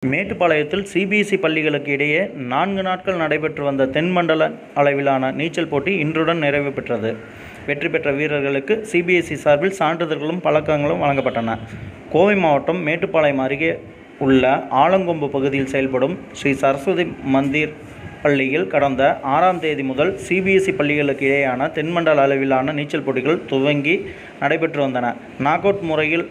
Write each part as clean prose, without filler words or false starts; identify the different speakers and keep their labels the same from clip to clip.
Speaker 1: மேட்டுப்பாளையத்தில் சிபிஎஸ்இ பள்ளிகளுக்கு இடையே 4 நாட்கள் நடைபெற்று வந்த தென்மண்டல அளவிலான நீச்சல் போட்டி இன்றுடன் நிறைவு பெற்றது. வெற்றி பெற்ற வீரர்களுக்கு சிபிஎஸ்இ சார்பில் சான்றிதழ்களும் பதக்கங்களும் வழங்கப்பட்டன. கோவை மாவட்டம் மேட்டுப்பாளையம் அருகே உள்ள ஆலங்கொம்பு பகுதியில் செயல்படும் ஸ்ரீ சரஸ்வதி மந்திர் பள்ளியில் கடந்த 6ஆம் தேதி முதல் சிபிஎஸ்இ பள்ளிகளுக்கு இடையேயான தென்மண்டல அளவிலான நீச்சல் போட்டிகள் துவங்கி நடைபெற்று வந்தன. நாக் அவுட் முறையில்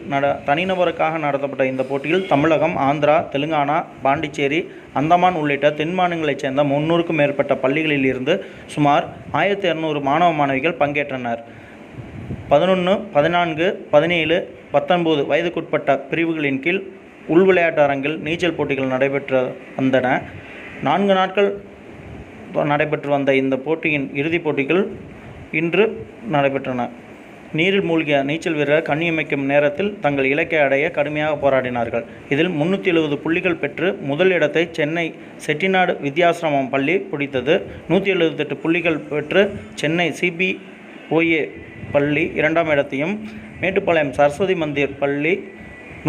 Speaker 1: தனிநபருக்காக நடத்தப்பட்ட இந்த போட்டியில் தமிழகம், ஆந்திரா, தெலுங்கானா, பாண்டிச்சேரி, அந்தமான் உள்ளிட்ட தென் மாநிலங்களைச் சேர்ந்த 300க்கும் மேற்பட்ட பள்ளிகளில் இருந்து சுமார் 1200 மாணவ மாணவிகள் பங்கேற்றனர். 11, 14, 17, 19 வயதுக்குட்பட்ட பிரிவுகளின் கீழ் உள்விளையாட்டு அரங்கில் நீச்சல் போட்டிகள் நடைபெற்று வந்தன. 4 நாட்கள் நடைபெற்று வந்த இந்த போட்டியின் இறுதிப் போட்டிகள் இன்று நடைபெற்றன. நீரில் மூழ்கிய நீச்சல் வீரர் கண்ணிமைக்கும் நேரத்தில் தங்கள் இலக்கை அடைய கடுமையாக போராடினார்கள். இதில் 370 புள்ளிகள் பெற்று முதல் இடத்தை சென்னை செட்டிநாடு வித்யாசிரமம் பள்ளி பிடித்தது. 178 புள்ளிகள் பெற்று சென்னை சிபிஒஏ பள்ளி 2ஆம் இடத்தையும், மேட்டுப்பாளையம் சரஸ்வதி மந்திர் பள்ளி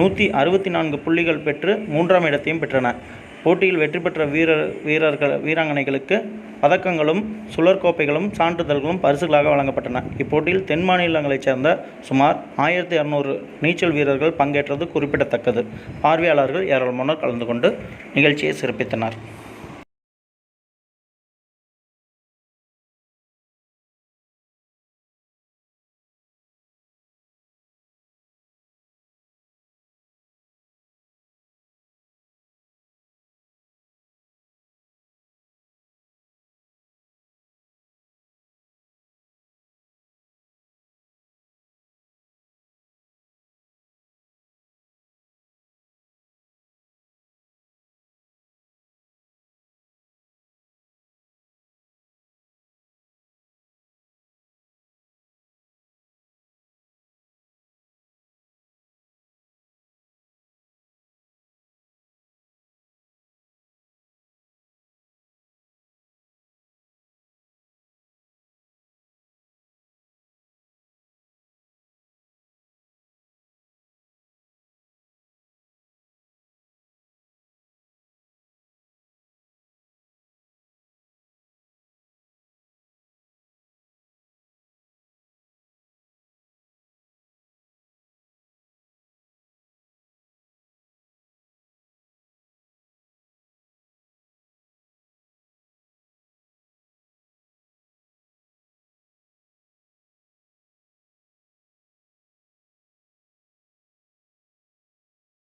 Speaker 1: 164 புள்ளிகள் பெற்று 3ஆம் இடத்தையும் பெற்றன. போட்டியில் வெற்றி பெற்ற வீராங்கனைகளுக்கு பதக்கங்களும், சுழற்கோப்பைகளும், சான்றிதழ்களும் பரிசுகளாக வழங்கப்பட்டன. இப்போட்டியில் தென் மாநிலங்களைச் சேர்ந்த சுமார் 1200 நீச்சல் வீரர்கள் பங்கேற்றது குறிப்பிடத்தக்கது. பார்வையாளர்கள் ஏராளமானோர் கலந்து கொண்டு நிகழ்ச்சியை சிறப்பித்தனர்.